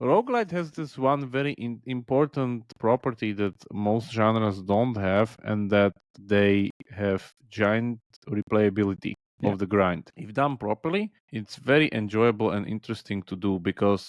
Roguelite has this one very important property that most genres don't have, and that they have giant replayability of the grind. If done properly, it's very enjoyable and interesting to do because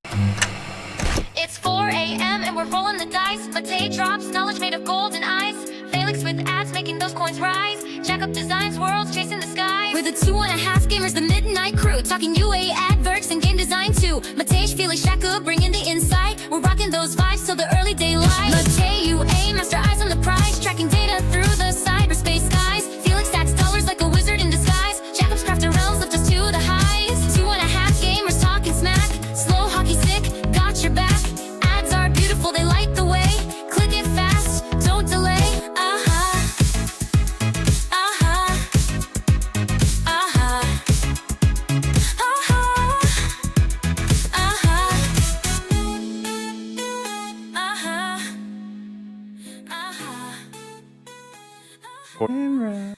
it's 4 a.m. and we're rolling the dice. Matei drops knowledge made of gold and ice. Felix with ads making those coins rise. Jack up designs, worlds chasing the sky. We're the 2.5 gamers, the midnight crew. Talking UA adverts and game design too. Matei, Felix, Shaka bringing the insight. We're rocking those vibes till the early daylight. Matei, UA, master eyes on the prize. Tracking data through the cyberspace skies. Felix stacks dollars like a wizard in disguise. Jacob's crafting realms lift us to the highs. 2.5 gamers talking smack. Slow hockey sick, got your back. Ads are beautiful, they light the way. Click it fast, don't delay.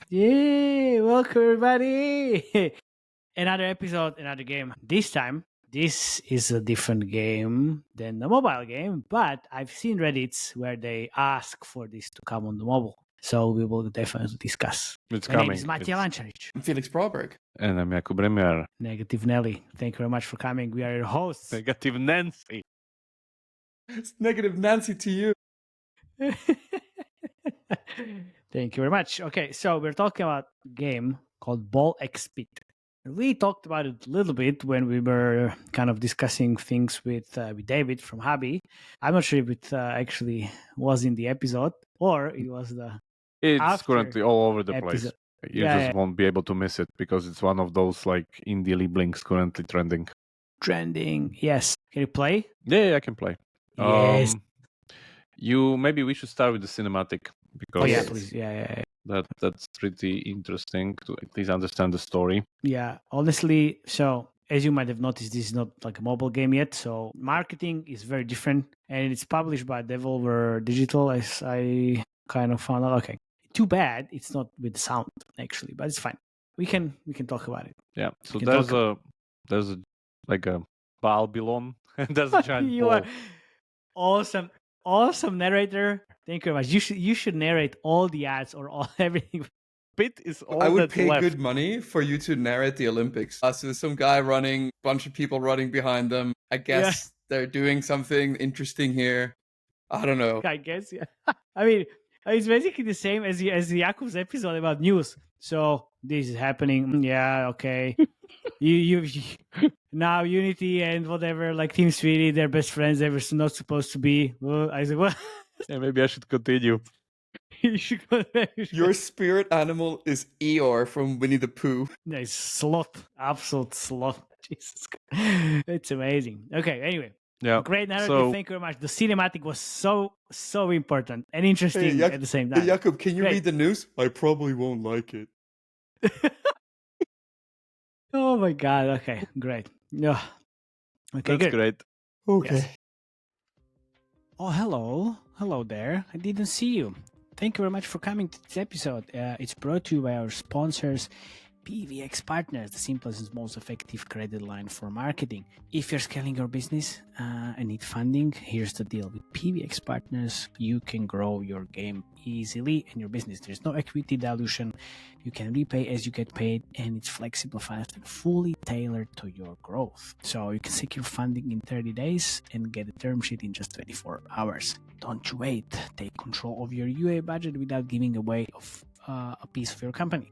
Yay! Welcome everybody! Another episode, another game. This time, this is a different game than the mobile game, but I've seen Reddits where they ask for this to come on the mobile. So we will definitely discuss. it's My name coming. is Matija Lancaric. I'm Felix Broberg. And I'm Jakub Remjar. Negative Nelly. Thank you very much for coming. We are your hosts. Negative Nancy. It's negative Nancy to you. Thank you very much. Okay, so we're talking about a game called Ball XP. We talked about it a little bit when we were kind of discussing things with David from Hobby. I'm not sure if it actually was in the episode or it was the It's after currently all over the episode. place. You Yeah, just won't be able to miss it because it's one of those like indie links currently trending. trending. Yes. Can you play? Yeah, I can play. Yes. Maybe we should start with the cinematic because Oh yeah, please. Yeah. that's pretty interesting to at least understand the story. Yeah, honestly, so as you might have noticed, this is not like a mobile game yet. So marketing is very different, and it's published by Devolver Digital, as I kind of found out. Okay, too bad it's not with sound actually, but it's fine. We can talk about it. Yeah. So can there's a like a Babylon and there's a giant You ball. are awesome narrator. Thank you very much. You should narrate all the ads or all everything. Bit is all I would that's pay left. good money for you to narrate the Olympics. So there's some guy running, bunch of people running behind them. I guess they're doing something interesting here. I don't know. I guess, yeah. I mean, it's basically the same as Jakub's episode about news. So this is happening. Yeah, okay. you now Unity and whatever, like Team Sweetie, they're best friends. They were not supposed to be. Well, I said, well, Yeah, maybe I should continue. you should go there. Your spirit animal is Eeyore from Winnie the Pooh. Nice sloth, absolute sloth. Jesus, it's amazing. Okay, anyway. Yeah. Great narrative. So Thank you very much. The cinematic was so important and interesting Jak- at the same Hey, time. Jakub, can you Great. read the news? I probably won't like it. Oh my god. Okay, great. Yeah. Okay, that's good. great. Okay. Yes. Oh, hello there. I didn't see you. Thank you very much for coming to this episode. It's brought to you by our sponsors, PVX Partners, the simplest and most effective credit line for marketing. If you're scaling your business and need funding, here's the deal. With PVX Partners, you can grow your game easily and your business. There's no equity dilution. You can repay as you get paid, and it's flexible, fast, and fully tailored to your growth. So you can secure funding in 30 days and get a term sheet in just 24 hours. Don't you wait. Take control of your UA budget without giving away a piece of your company.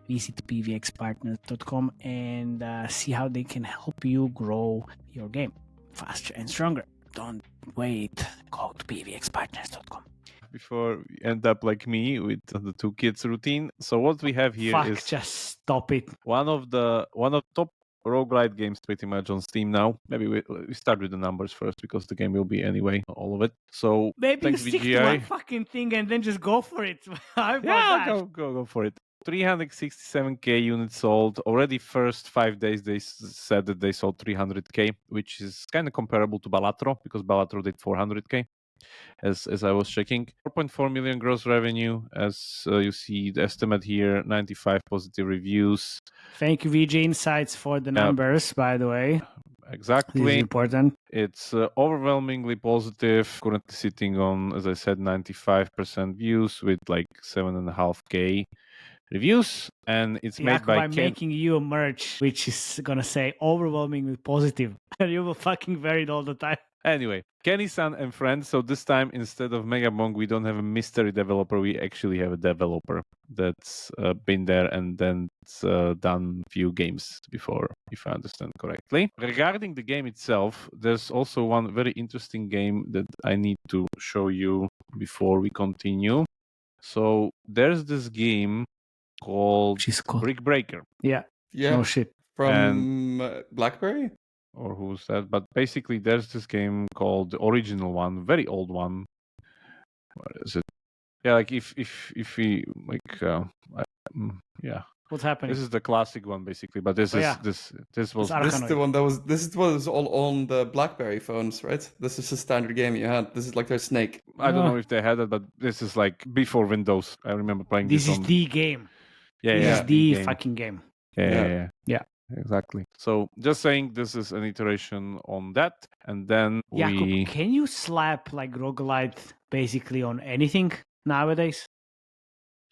Visit pvxpartners.com and see how they can help you grow your game faster and stronger. Don't wait. Go to pvxpartners.com. Before we end up like me with the two kids routine. So what we have here is Just stop it. one of the top roguelite games pretty much on Steam now. Maybe we start with the numbers first because the game will be anyway all of it. So Maybe thanks you stick to VGI. one fucking thing and then just go for it. How about Yeah, that? go for it. 367k units sold. Already first 5 days they said that they sold 300k, which is kind of comparable to Balatro because Balatro did 400k. As I was checking, 4.4 million gross revenue. As you see, the estimate here, 95 positive reviews. Thank you, VG Insights, for the numbers, by the way. This is exactly. important. It's overwhelmingly positive. Currently sitting on, as I said, 95% views with like 7.5K reviews, and it's made Jakub, by I'm making you a merch which is gonna say overwhelmingly positive. And you will fucking wear it all the time. Anyway, Kenny-san and friends. So this time, instead of MegaBong, we don't have a mystery developer. We actually have a developer that's been there and then done few games before, if I understand correctly. Regarding the game itself, there's also one very interesting game that I need to show you before we continue. So there's this game called She's called. Brick Breaker. Yeah. Yeah, No shit. from BlackBerry. Or who's that? But basically, there's this game called the original one, very old one. What is it? Yeah, like if we like, yeah. What's happening? This is the classic one basically, but this Oh, is yeah. this was Arkanoid. This is the one that was. This is what was all on the BlackBerry phones, right? This is the standard game you had. This is like their Snake. I don't Oh. know if they had it, but this is like before Windows. I remember playing This this is on. the game. Yeah, This yeah, is the game. fucking game. Yeah. Yeah. Exactly. So just saying, this is an iteration on that, and then Jakub, can you slap like roguelite basically on anything nowadays?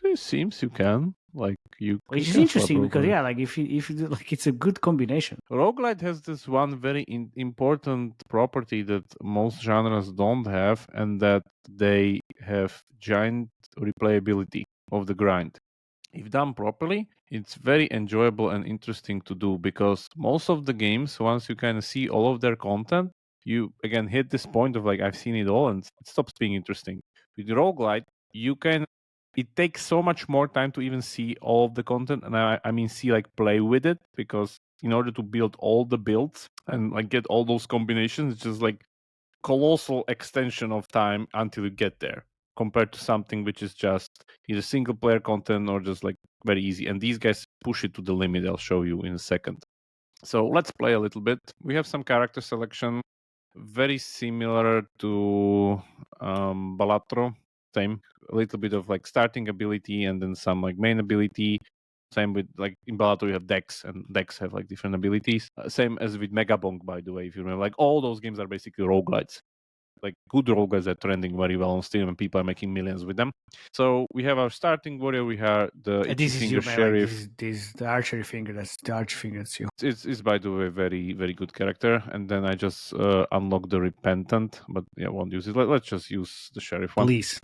It seems you can. Like you. Which you is can interesting swap because over. yeah, like if you do, like it's a good combination. Roguelite has this one very important property that most genres don't have, and that they have giant replayability of the grind. If done properly, it's very enjoyable and interesting to do, because most of the games, once you kind of see all of their content, you again hit this point of like, I've seen it all, and it stops being interesting. With Roguelite, it takes so much more time to even see all of the content, and I mean see like play with it, because in order to build all the builds and like get all those combinations, it's just like colossal extension of time until you get there, compared to something which is just either single player content or just like very easy. And these guys push it to the limit. I'll show you in a second. So let's play a little bit. We have some character selection, very similar to Balatro. Same, a little bit of like starting ability and then some like main ability. Same with like in Balatro you have decks, and decks have like different abilities. Same as with MegaBong, by the way. If you remember, like all those games are basically roguelites. Like good roguelites are trending very well on Steam, and people are making millions with them. So we have our starting warrior. We have the itchy This is finger you, man. sheriff. Like, this is the archery finger. That's the archery finger. That's you. It's by the way very very good character. And then I just unlock the repentant, but yeah, won't use it. Let's just use the sheriff one. Please.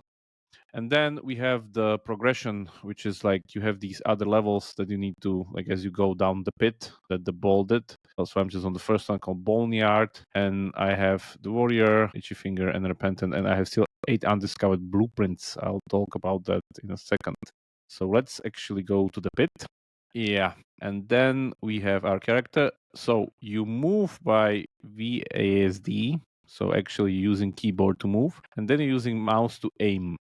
And then we have the progression, which is like you have these other levels that you need to, like as you go down the pit that the ball did. So I'm just on the first one called Boneyard, and I have the warrior, itchy finger, and repentant, and I have still 8 undiscovered blueprints. I'll talk about that in a second. So let's actually go to the pit. Yeah, and then we have our character. So you move by VASD, so actually using keyboard to move, and then you're using mouse to aim.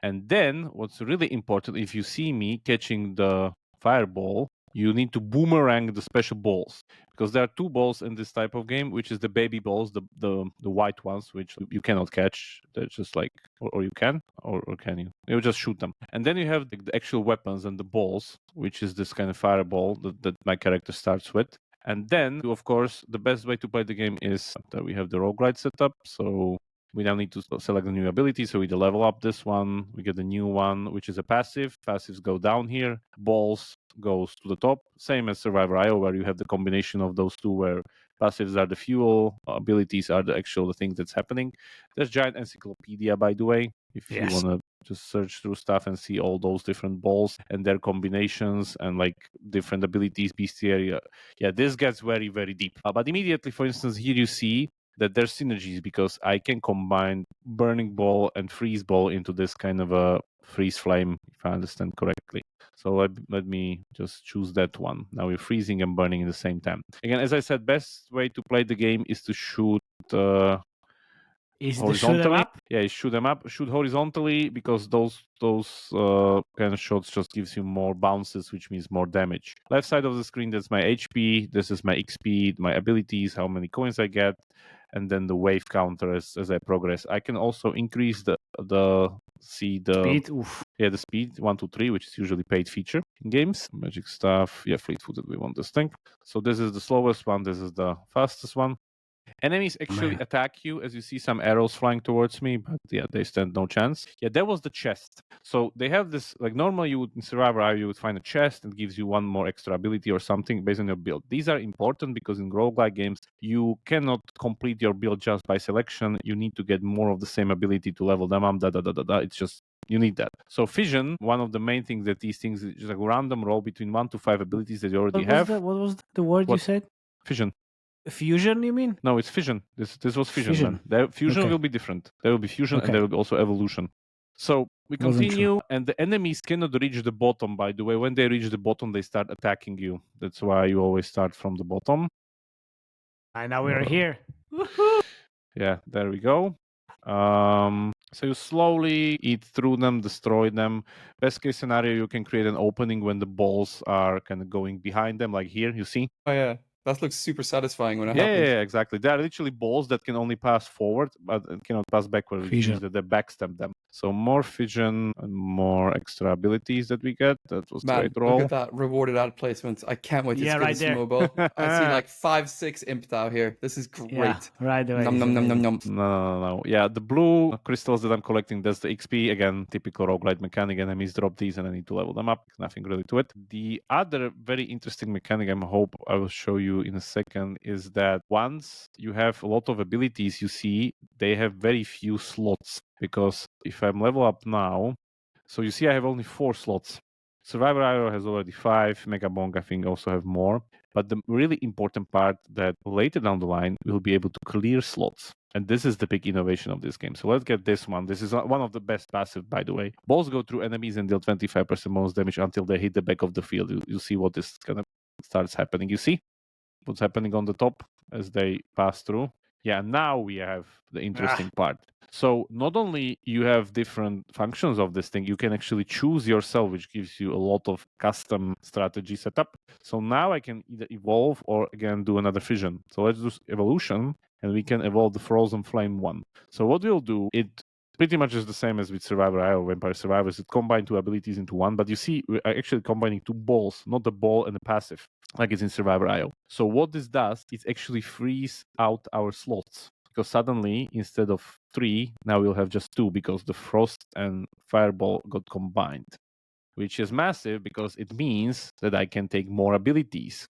And then what's really important, if you see me catching the fireball, you need to boomerang the special balls, because there are 2 balls in this type of game, which is the baby balls, the white ones, which you cannot catch. They're just like, or you can, or can you? You just shoot them. And then you have the actual weapons and the balls, which is this kind of fireball that my character starts with. And then, of course, the best way to play the game is that we have the roguelite setup. So we now need to select a new ability. So we level up this one. We get a new one, which is a passive. Passives go down here. Balls goes to the top. Same as Survivor IO, where you have the combination of those two, where passives are the fuel, abilities are the actual thing that's happening. There's giant encyclopedia, by the way, if you want to just search through stuff and see all those different balls and their combinations and like different abilities, bestiary. Yeah, this gets very, very deep. But immediately, for instance, here you see that there's synergies, because I can combine burning ball and freeze ball into this kind of a freeze flame, if I understand correctly. So let me just choose that one. Now we're freezing and burning at the same time. Again, as I said, best way to play the game is to shoot horizontally. Yeah, shoot them up. Shoot horizontally, because those kind of shots just gives you more bounces, which means more damage. Left side of the screen, that's my HP. This is my XP, my abilities, how many coins I get, and then the wave counter as I progress. I can also increase the see the Speed. Oof. the speed 1, 2, 3, which is usually paid feature in games. Magic stuff, fleet-footed. We want this thing. So this is the slowest one. This is the fastest one. Enemies actually Man. attack you as you see some arrows flying towards me, but they stand no chance. That was the chest. So they have this, like normally you would in Survivor you would find a chest and gives you one more extra ability or something based on your build. These are important because in roguelike games you cannot complete your build just by selection. You need to get more of the same ability to level them up. It's just you need that. So fission, one of the main things that these things is just a random roll between 1 to 5 abilities that you already have. What was the word you What? said? Fission. Fusion, you mean? No, it's fission. This was fission. Fission. Then. Fusion Okay. will be different. There will be fusion Okay. and there will be also evolution. So we Wasn't continue, and the enemies cannot reach the bottom. By the way, when they reach the bottom, they start attacking you. That's why you always start from the bottom. And now we're here. Yeah, there we go. So you slowly eat through them, destroy them. Best case scenario, you can create an opening when the balls are kind of going behind them, like here, you see? Oh yeah, that looks super satisfying when it Yeah, happens. exactly. They are literally balls that can only pass forward, but cannot pass backward, which means that they backstab them. So more fission and more extra abilities that we get. That was Man, great roll. look at that rewarded ad placement. I can't wait to Yeah, skip right this there. mobile. I see like 5, 6 imp out here. This is great. Yeah, right away. Nom nom nom nom nom. No. Yeah, the blue crystals that I'm collecting, that's the XP. Again, typical roguelite mechanic. Enemies drop these and I need to level them up. Nothing really to it. The other very interesting mechanic I hope I will show you in a second is that once you have a lot of abilities, you see they have very few slots. Because if I'm level up now, so you see I have only 4 slots. Survivor IO has already 5. MegaBong, I think, also have more. But the really important part that later down the line, we'll be able to clear slots. And this is the big innovation of this game. So let's get this one. This is one of the best passive, by the way. Balls go through enemies and deal 25% bonus damage until they hit the back of the field. You see what this kind of starts happening. You see what's happening on the top as they pass through? Yeah, now we have the interesting part. So not only you have different functions of this thing, you can actually choose yourself, which gives you a lot of custom strategy setup. So now I can either evolve or again do another fission. So let's do evolution, and we can evolve the Frozen Flame one. So what we'll do, it pretty much is the same as with Survivor IO, Vampire Survivors. It combined 2 abilities into one, but you see, we're actually combining 2 balls, not the ball and the passive, like it's in Survivor IO. So what this does, it actually frees out our slots. Because suddenly, instead of 3, now we'll have just 2 because the Frost and Fireball got combined, which is massive because it means that I can take more abilities.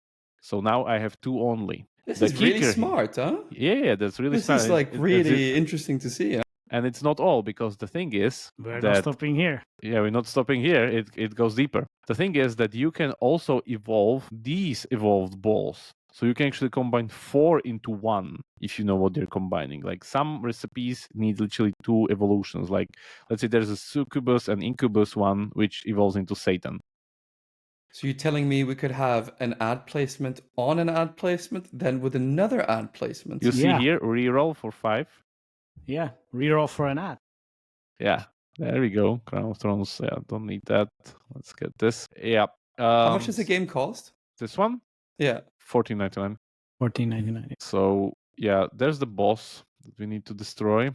So now I have 2 only. This is really smart, huh? Yeah, that's really smart. This is like really interesting to see. Huh? And it's not all, because the thing is we're not stopping here. Yeah, we're not stopping here. It goes deeper. The thing is that you can also evolve these evolved balls. So you can actually combine 4 into 1 if you know what they're combining. Like some recipes need literally 2 evolutions. Like let's say there's a succubus and incubus one, which evolves into Satan. So you're telling me we could have an ad placement on an ad placement, then with another ad placement? You see here, reroll for 5. Yeah, reroll for an ad. Yeah, there we go. Crown of Thrones. Yeah, don't need that. Let's get this. Yeah. How much does the game cost? This one? Yeah. $14.99. $14.99. So yeah, there's the boss that we need to destroy.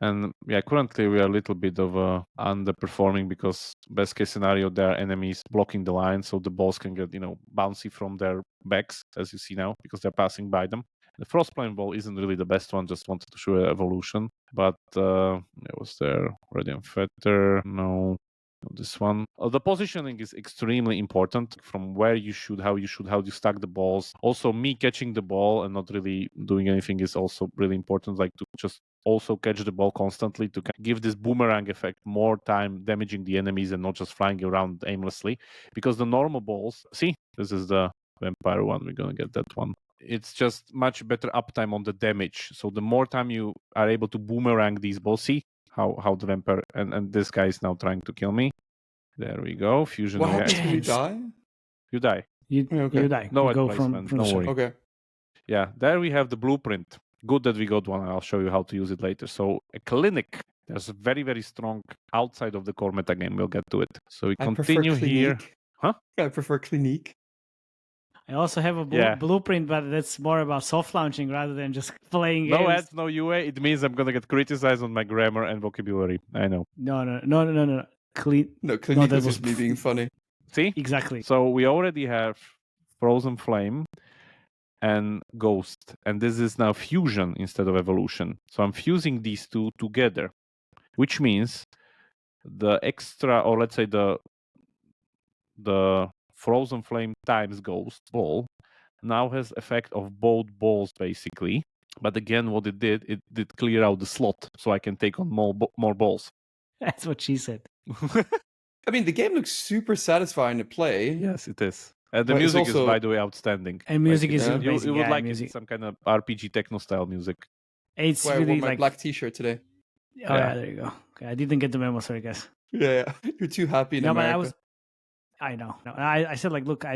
And yeah, currently we are a little bit of underperforming because best case scenario, there are enemies blocking the line, so the balls can get, bouncy from their backs, as you see now, because they're passing by them. The Frostplane ball isn't really the best one, just wanted to show evolution. But it was there. Radiant Fetter, no. This one. The positioning is extremely important from where you shoot, how you stack the balls. Also, me catching the ball and not really doing anything is also really important, like to just also catch the ball constantly to give this boomerang effect, more time damaging the enemies and not just flying around aimlessly. Because the normal balls, see, this is the vampire one, we're going to get that one. It's just much better uptime on the damage. So the more time you are able to boomerang these balls, see how the vampire, and this guy is now trying to kill me. There we go. Fusion. What happens when you die? You die. You die. No you go placement. from Don't worry. Okay. Yeah, there we have the blueprint. Good that we got one. I'll show you how to use it later. So a clinic. There's a very, very strong outside of the core metagame. We'll get to it. So we continue here. Huh? I prefer clinique. I also have a Yeah. blueprint, but that's more about soft launching rather than just playing No games. ads, no UA. It means I'm gonna get criticized on my grammar and vocabulary. I know. No. Clean. No, Clinique that was was just me being funny. See? Exactly. So we already have Frozen Flame and Ghost, and this is now fusion instead of evolution. So I'm fusing these two together, which means the extra, or let's say the Frozen Flame times Ghost ball now has effect of both balls basically. But again, what it did clear out the slot so I can take on more balls. That's what she said. I mean, the game looks super satisfying to play. Yes, it is. The But it's music is, also- by the way, outstanding. And music Like, is yeah. amazing. You would Yeah, like music. it, some kind of RPG techno style music. It's Why I wore really my like. black T-shirt today. Oh Yeah. yeah, there you go. Okay, I didn't get the memo, sorry guys. Yeah, you're too happy in No, but America. I know. No, I said like, look, I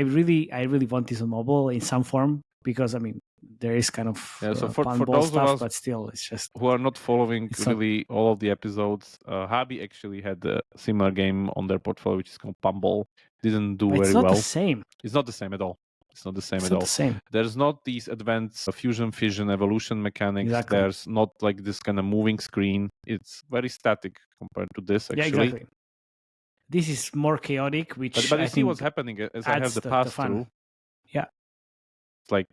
really want this on mobile in some form because I mean there is kind of Yeah, so for fun ball those of stuff, us but still, it's just who are not following It's not- really all of the episodes, Habi actually had a similar game on their portfolio, which is called Pumball. Didn't do but very it's not well. the same. It's not the same at all. It's not the same It's at not all. the same. There's not these advanced fusion, fission, evolution mechanics. Exactly. There's not like this kind of moving screen. It's very static compared to this, actually. Yeah, exactly. This is more chaotic, which But you I see think what's happening as I have adds the the pass fun. through. Yeah. It's like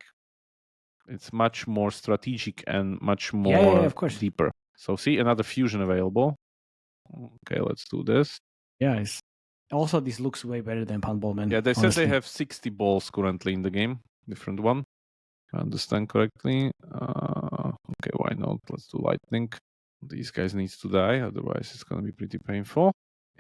it's much more strategic and much more Yeah, of course. deeper. So see another fusion available. Okay, let's do this. Yeah, it's also this looks way better than Pumball, man. Yeah, they said honestly. they have 60 balls currently in the game. Different one. If I understand correctly. Okay, why not? Let's do lightning. These guys needs to die, otherwise it's gonna be pretty painful.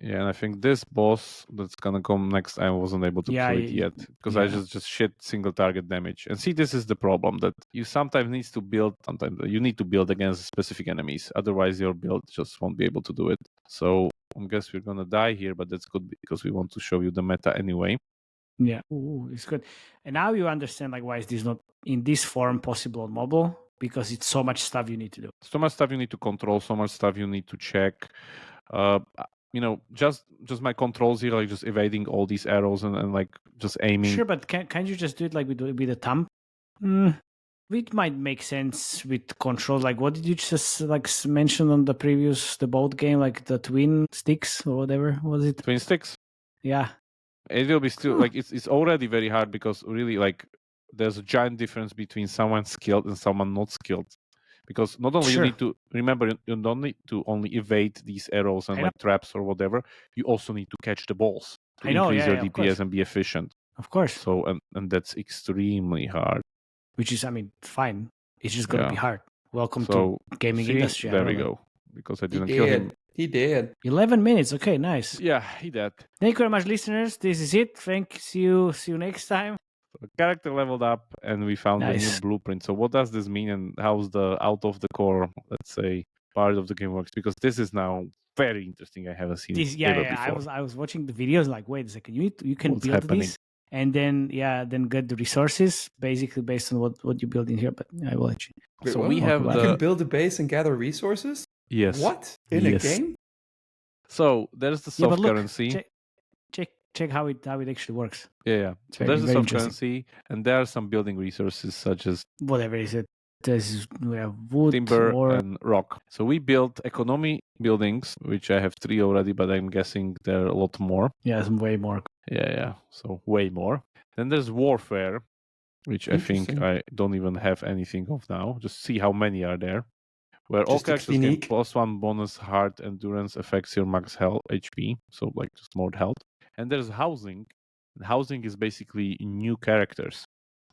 Yeah, and I think this boss that's gonna come next, I wasn't able to Yeah, kill it yet because I just shit single target damage. And see, this is the problem that you sometimes need to build. Sometimes you need to build against specific enemies, otherwise your build just won't be able to do it. So I guess we're gonna die here, but that's good because we want to show you the meta anyway. Yeah, it's good. And now you understand like why is this not in this form possible on mobile? Because it's so much stuff you need to do. So much stuff you need to control, so much stuff you need to check. You know, just my controls here, like just evading all these arrows and like just aiming. Sure, but can't you just do it like with the thumb? It might make sense with controls. Like, what did you just like mention on the boat game, like the twin sticks or whatever was it? Twin sticks. Yeah, It will be still like it's already very hard because really like there's a giant difference between someone skilled and someone not skilled. Because not only Sure. you need to remember, you don't need to only evade these arrows and I like traps or whatever. You also need to catch the balls to I know, increase yeah, your of course. DPS and be efficient. Of course. So and that's extremely hard. Which is, I mean, fine. It's just gonna Yeah. be hard. Welcome So to gaming see, industry. I there don't we know. go. Because I He didn't kill him. did. He did. 11 minutes. Okay, nice. Yeah, he did. Thank you very much, listeners. This is it. See you next time. So character leveled up and we found a new Nice. blueprint. So what does this mean and how's the out of the core, let's say, part of the game works? Because this is now very interesting. I haven't seen This, it ever yeah. before. I was watching the videos. Like, wait a second. You can What's build happening? this, and then get the resources basically based on what you build in here. But I will let you. Wait, So what? we have You the can build a base and gather resources? yes. What? In Yes. a game? So there's the Yeah, soft but look, currency. check how it actually works. Yeah. So very- there's the very soft interesting. currency and there are some building resources such as Whatever is it. We have wood, timber ore. and rock. So we built economy buildings, which I have 3 already, but I'm guessing there are a lot more. Yeah, some way more. Yeah. So way more. Then there's warfare, which I think Interesting. I don't even have anything of now. Just see how many are there. Where all Just a characters get clinique. +1 bonus heart endurance affects your max health HP. So like just more health. And there's housing. And housing is basically new characters.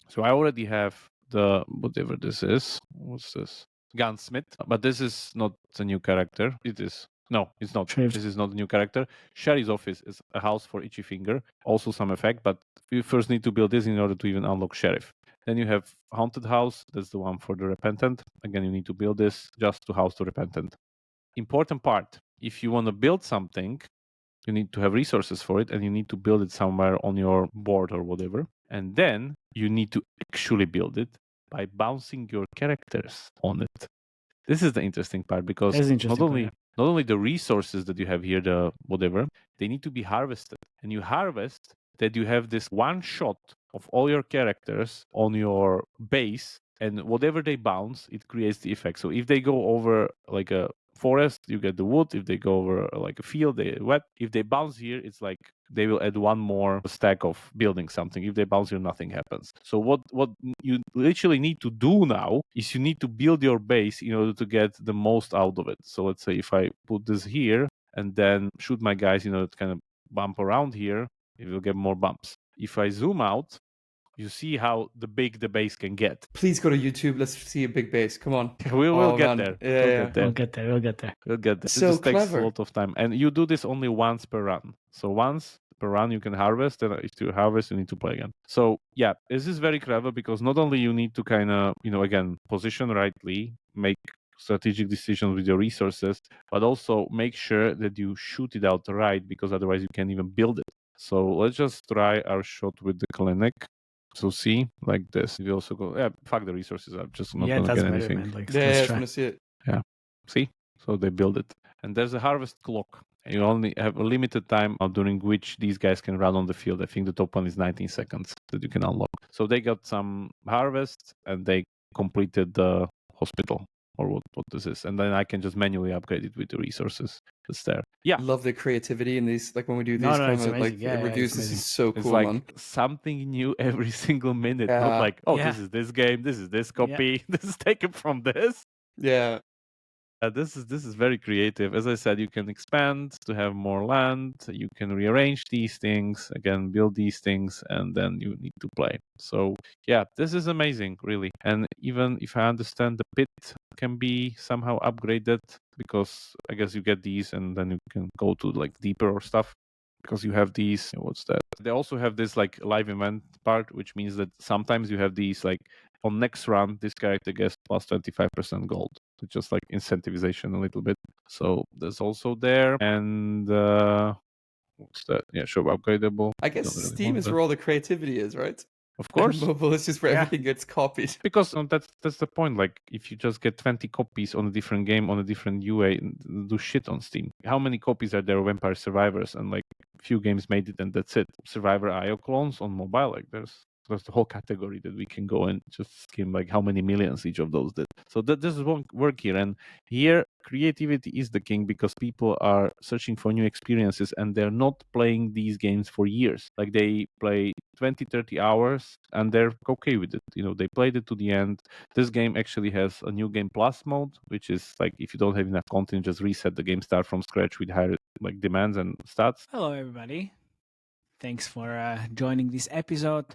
So I already have the whatever this is. What's this? Gunsmith. But this is not a new character. It is. No, it's not. Sheriff. This is not a new character. Sheriff's office is a house for itchy finger. Also some effect, but you first need to build this in order to even unlock sheriff. Then you have haunted house. That's the one for the repentant. Again, you need to build this just to house the repentant. Important part. If you want to build something, you need to have resources for it and you need to build it somewhere on your board or whatever. And then you need to actually build it by bouncing your characters on it. This is the interesting part because That's the interesting part, not only the resources that you have here, the whatever, they need to be harvested. And you harvest that you have this one shot of all your characters on your base, and whatever they bounce, it creates the effect. So if they go over like a forest, you get the wood. If they go over like a field, they wet. If they bounce here, it's like they will add one more stack of building something. If they bounce here, nothing happens. So what you literally need to do now is you need to build your base in order to get the most out of it. So let's say if I put this here and then shoot my guys, kind of bump around here, it will get more bumps. If I zoom out, you see how big the base can get. Please go to YouTube. Let's see a big base. Come on. We will Oh, get man. there. Yeah, We'll yeah. get there. We'll get there. We'll get there. We'll get there. So it just takes clever. a lot of time. And you do this only once per run. So once per run you can harvest, and if you harvest, you need to play again. So yeah, this is very clever because not only you need to kind of, again, position rightly, make strategic decisions with your resources, but also make sure that you shoot it out right, because otherwise you can't even build it. So let's just try our shot with the clinic. So see, like this. We also go, fuck the resources. I'm just not Yeah, going to that's get better, anything. man. Like, Yeah, I let's just try. want to see it. See? So they build it. And there's a harvest clock. And you only have a limited time during which these guys can run on the field. I think the top one is 19 seconds that you can unlock. So they got some harvest and they completed the hospital, or what this is. And then I can just manually upgrade it with the resources that's there. Yeah. Love the creativity in these, like when we do No, these no, kind it's of amazing. like Yeah, yeah, reviews. it's This amazing. is so It's cool, like man. something new every single minute. Yeah. Not like, Yeah. this is this game, this is this copy, this is taken from this. Yeah. This is very creative. As I said, you can expand to have more land. You can rearrange these things, again, build these things, and then you need to play. So yeah, this is amazing, really. And even if I understand, the pit can be somehow upgraded, because I guess you get these and then you can go to like deeper or stuff. Because you have these, what's that? They also have this like live event part, which means that sometimes you have these like, on next run, this character gets plus 25% gold. It's just like incentivization a little bit. So there's also there. And what's that? Yeah, sure, upgradable. I guess Don't really Steam want is that. where all the creativity is, right? Of course. Mobile is just where Yeah. everything gets copied. Because that's the point. Like, if you just get 20 copies on a different game, on a different UA, do shit on Steam. How many copies are there of Vampire Survivors? And like, few games made it, and that's it. Survivor IO clones on mobile, like there's the whole category that we can go and just skim, like how many millions each of those did. So this won't work here. And here, creativity is the king, because people are searching for new experiences, and they're not playing these games for years. Like, they play 20, 30 hours and they're okay with it. They played it to the end. This game actually has a new game plus mode, which is like, if you don't have enough content, just reset the game, start from scratch with higher like demands and stats. Hello, everybody. Thanks for joining this episode.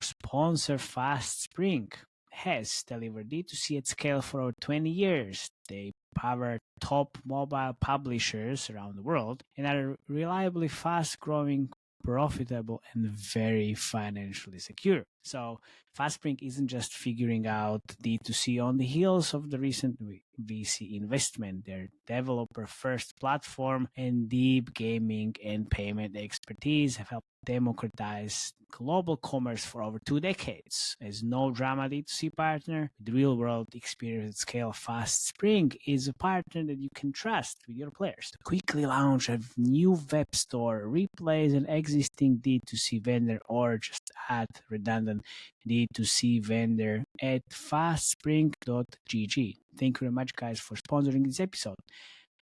Sponsor Fast Spring has delivered D2C at scale for over 20 years. They power top mobile publishers around the world and are reliably fast-growing, profitable, and very financially secure. So FastSpring isn't just figuring out D2C on the heels of the recent VC investment. Their developer-first platform and deep gaming and payment expertise have helped democratize global commerce for over 2 decades. As no drama D2C partner with real-world experience at scale, FastSpring is a partner that you can trust with your players. To quickly launch a new web store, replace an existing D2C vendor, or just add redundant D2C vendor at fastspring.gg. Thank you very much, guys, for sponsoring this episode.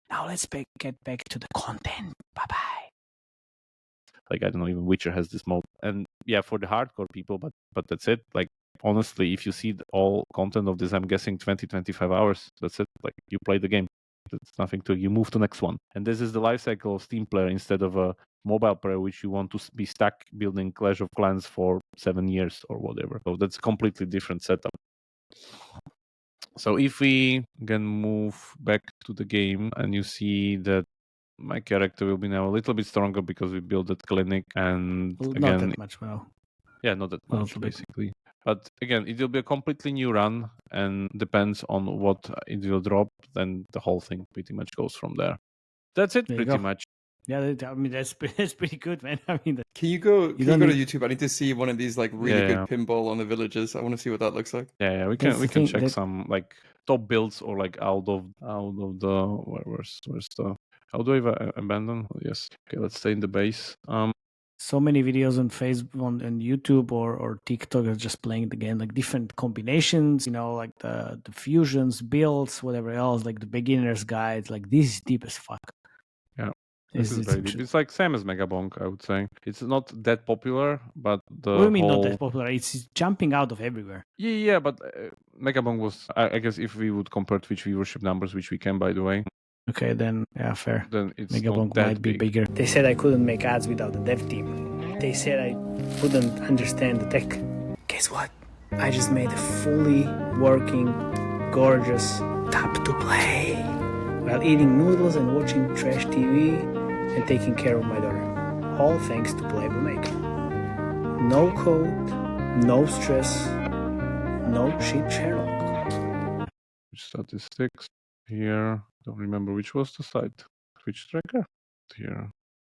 Now let's get back to the content. Bye-bye. Like, I don't know, even Witcher has this mode. And yeah, for the hardcore people, but that's it. Like, honestly, if you see all content of this, I'm guessing 20, 25 hours. That's it. Like, you play the game. That's nothing to, you move to next one. And this is the life cycle of Steam player instead of a mobile player, which you want to be stuck building Clash of Clans for 7 years or whatever. So that's a completely different setup. So if we can move back to the game, and you see that my character will be now a little bit stronger because we built that clinic, and Well, again, not that much, well. yeah, not that A much little bit. basically. But again, it will be a completely new run, and depends on what it will drop, then the whole thing pretty much goes from there. That's it, There you pretty go. much. Yeah, I mean, that's pretty good, man. I mean, Can you go don't to need- YouTube? I need to see one of these like really Yeah. good pinball on the villages. I want to see what that looks like. Yeah, we That's can the thing check that- some like top builds, or like out of the where's the, how do I abandon? Yes. Okay, let's stay in the base. so many videos on Facebook, on YouTube or TikTok are just playing the game, like different combinations, like the fusions, builds, whatever else, like the beginner's guides. Like this is deep as fuck. Yeah. This is very deep. It's like same as MegaBong, I would say. It's not that popular, but the What do you mean not that popular? It's jumping out of everywhere. Yeah, but MegaBong was, I guess, if we would compare Twitch viewership numbers, which we can, by the way. Okay, then yeah, fair. Then it's MegaBong not that might be big. bigger. They said I couldn't make ads without the dev team. They said I wouldn't understand the tech. Guess what? I just made a fully working, gorgeous tap to play while eating noodles and watching trash TV and taking care of my daughter. All thanks to Playable Maker. No code, no stress, no cheap Sherlock. Statistics here. Don't remember which was the site. Twitch tracker here.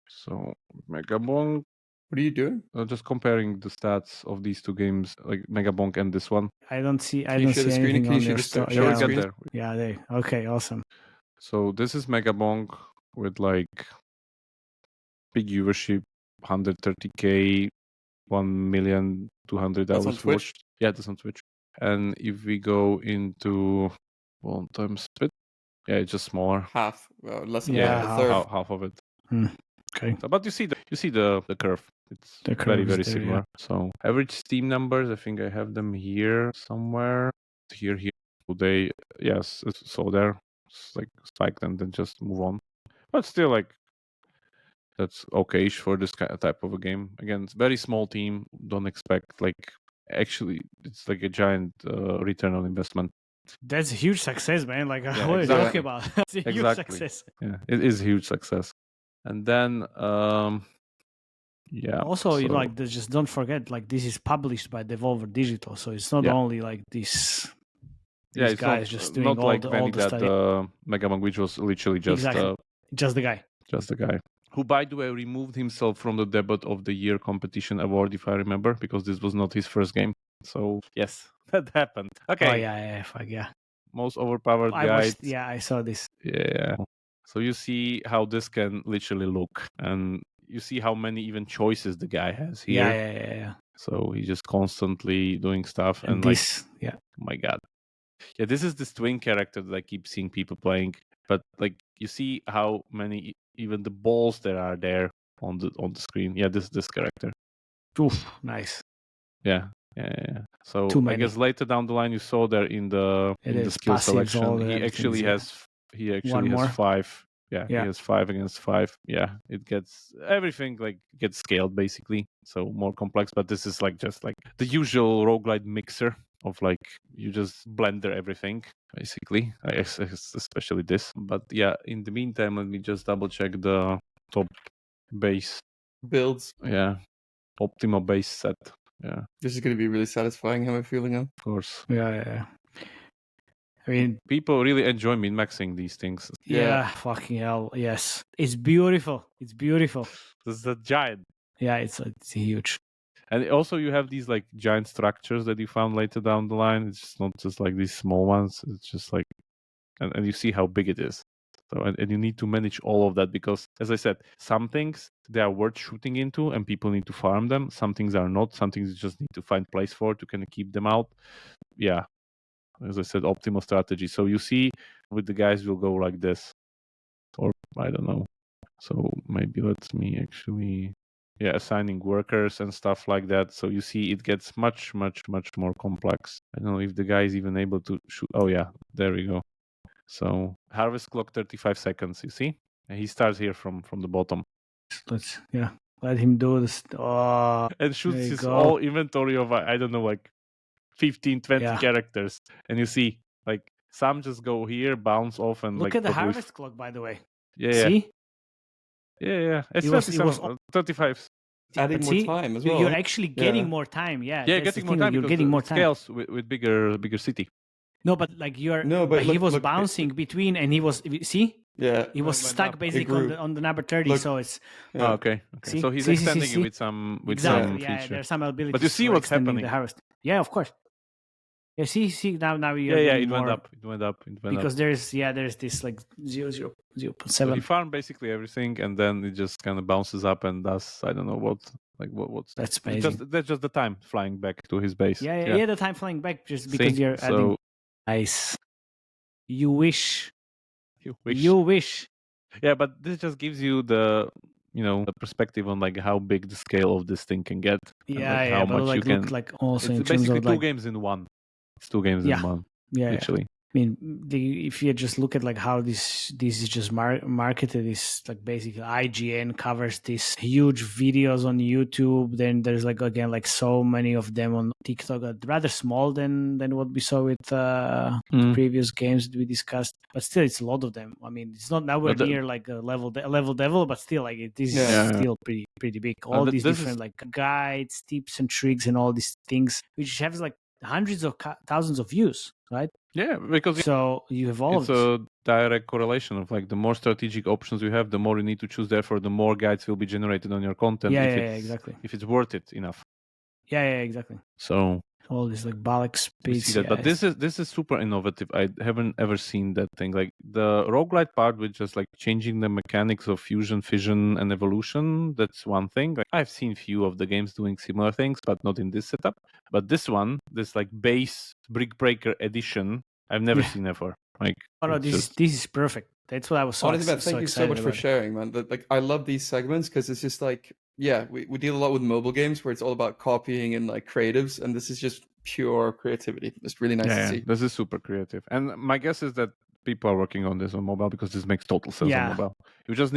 So MegaBong. What are you doing? Just comparing the stats of these two games, like MegaBong and this one. I don't see. Can you share the screen? Can you share the story. Shall we get there? Yeah, there. Okay, awesome. So this is MegaBong with like big viewership, 130K, 1,200,000 That's on Twitch? watched. Yeah, that's on Twitch. And if we go into one time split, yeah, it's just smaller. Half. Less than Yeah, a third. Half of it. Okay. So, but you see the curve. It's The curve very is very there, similar. yeah. So average Steam numbers, I think I have them here somewhere. Here. So they so there, it's like spiked and then just move on. But still, like that's okay-ish for this type of a game. Again, it's very small team. Don't expect actually it's like a giant return on investment. That's a huge success, man. Like Yeah, what are you exactly. talking about? It's a huge Exactly. success. Yeah, it is a huge success. And then Also, so, just don't forget, like this is published by Devolver Digital, so it's not Yeah. only like these it's guys not, just doing not all like the Vanny that study. MegaBong, which was literally just Exactly. Just the guy. just the guy who, by the way, removed himself from the debut of the year competition award, if I remember, because this was not his first game. So yes, that happened. Okay. Oh yeah, fuck yeah. Most overpowered guide. I saw this. Yeah. So you see how this can literally look, and you see how many even choices the guy has here. Yeah. So he's just constantly doing stuff, and this, oh my god. Yeah, this is this twin character that I keep seeing people playing, but like you see how many even the balls that are there on the screen. Yeah, this character. Oof, nice. Yeah. So Too I many. guess later down the line you saw there in the skill passives, all selection the he other actually things, has One more? 5. Yeah, he has 5 against 5. Yeah, it gets everything gets scaled basically, so more complex. But this is just like the usual roguelite mixer of like you just blender everything basically, especially this. But yeah, in the meantime, let me just double check the top base Builds. Yeah, optimal base set. Yeah, This is going to be really satisfying. How am I feeling now? of course. Yeah. I mean, people really enjoy min-maxing these things. Yeah, fucking hell, yes. It's beautiful. It's beautiful. This is a giant. Yeah, it's huge. And also you have these like giant structures that you found later down the line. It's not just like these small ones. It's just like, and you see how big it is. So, and you need to manage all of that because, as I said, some things they are worth shooting into and people need to farm them. Some things are not. Some things you just need to find place for to kind of keep them out. Yeah. As I said, optimal strategy. So you see with the guys will go like this. Or I don't know. So maybe let me actually assigning workers and stuff like that. So you see it gets much, much, much more complex. I don't know if the guy is even able to shoot. Oh yeah, there we go. So harvest clock 35 seconds, you see? And he starts here from the bottom. Let him do this. Oh, and shoots his whole inventory of, I don't know, like 15, 20 characters. And you see, like, some just go here, bounce off, and look at the harvest clock, by the way. Yeah. See? Yeah. It's 35. Adding more time as well. You're actually getting more time. Yeah, getting more time. You're getting more time. Scales with bigger city. No, but like you're. No, but he was bouncing between, and he was. See? Yeah. He was stuck basically on the number 30. So it's. Yeah. Oh, okay. See? So he's extending it with some. Exactly. With some feature. There's some ability. But you see what's happening. The harvest. Yeah, of course. Yeah, see now you're Yeah, getting it went more, up. It went up. It went because up. there's this like 0.7. So he farmed basically everything, and then it just kind of bounces up and does I don't know what's That's it's amazing. that's just the time flying back to his base. Yeah, the time flying back just See? because you're adding. So Nice. You wish. you wish. You wish. Yeah, but this just gives you the the perspective on like how big the scale of this thing can get. And Yeah, like yeah, how but much like you can. look like also It's in terms basically of two like games in one. It's two games Yeah. in one. yeah. Literally. I mean, if you just look at like how this is just marketed, is like basically IGN covers these huge videos on YouTube. Then there's like again like so many of them on TikTok, rather small than what we saw with the previous games that we discussed. But still, it's a lot of them. I mean, it's not nowhere near like a level devil, but still like this is still pretty big. All these different like guides, tips and tricks, and all these things, which have like hundreds of thousands of views, right? Yeah, because So you have all it's of this. a direct correlation of like the more strategic options you have, the more you need to choose. Therefore, the more guides will be generated on your content. Yeah, Exactly. If it's worth it enough. Yeah, exactly. So all these like Balak speeds. See that, but this is super innovative. I haven't ever seen that thing. Like the roguelite part with just like changing the mechanics of fusion, fission, and evolution. That's one thing. Like I've seen few of the games doing similar things, but not in this setup. But this one, this like base Brick Breaker edition, I've never seen ever. Like this is perfect. That's what I was so Honestly, man, thank you so much for about. sharing, man. Like I love these segments because it's just like, yeah, we deal a lot with mobile games where it's all about copying and like creatives, and this is just pure creativity. It's really nice to see. This is super creative, and my guess is that people are working on this on mobile because this makes total sense on mobile. You just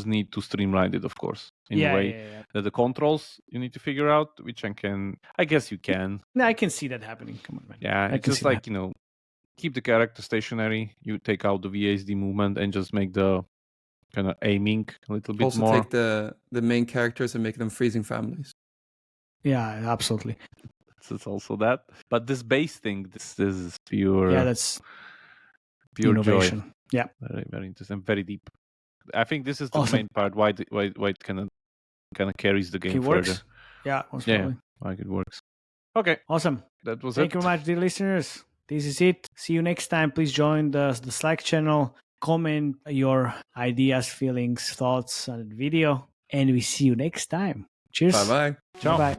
need to streamline it, of course, in a way that the controls you need to figure out, which I guess you can. No, I can see that happening. Come on, man. Yeah, it's just like keep the character stationary. You take out the VSD movement and just make the kind of aiming a little bit also more. Take the main characters and make them freezing families. Yeah, absolutely. It's also that, but this base thing, this is pure. Yeah, that's pure innovation. Joy. Yeah, very very interesting, very deep. I think this is the main part why it kind of carries the game further. Works. Yeah, like it works. Okay, awesome. That was Thank you very much, dear listeners. This is it. See you next time. Please join the Slack channel. Comment your ideas, feelings, thoughts on the video, and we see you next time. Cheers. Bye bye. Ciao. Bye.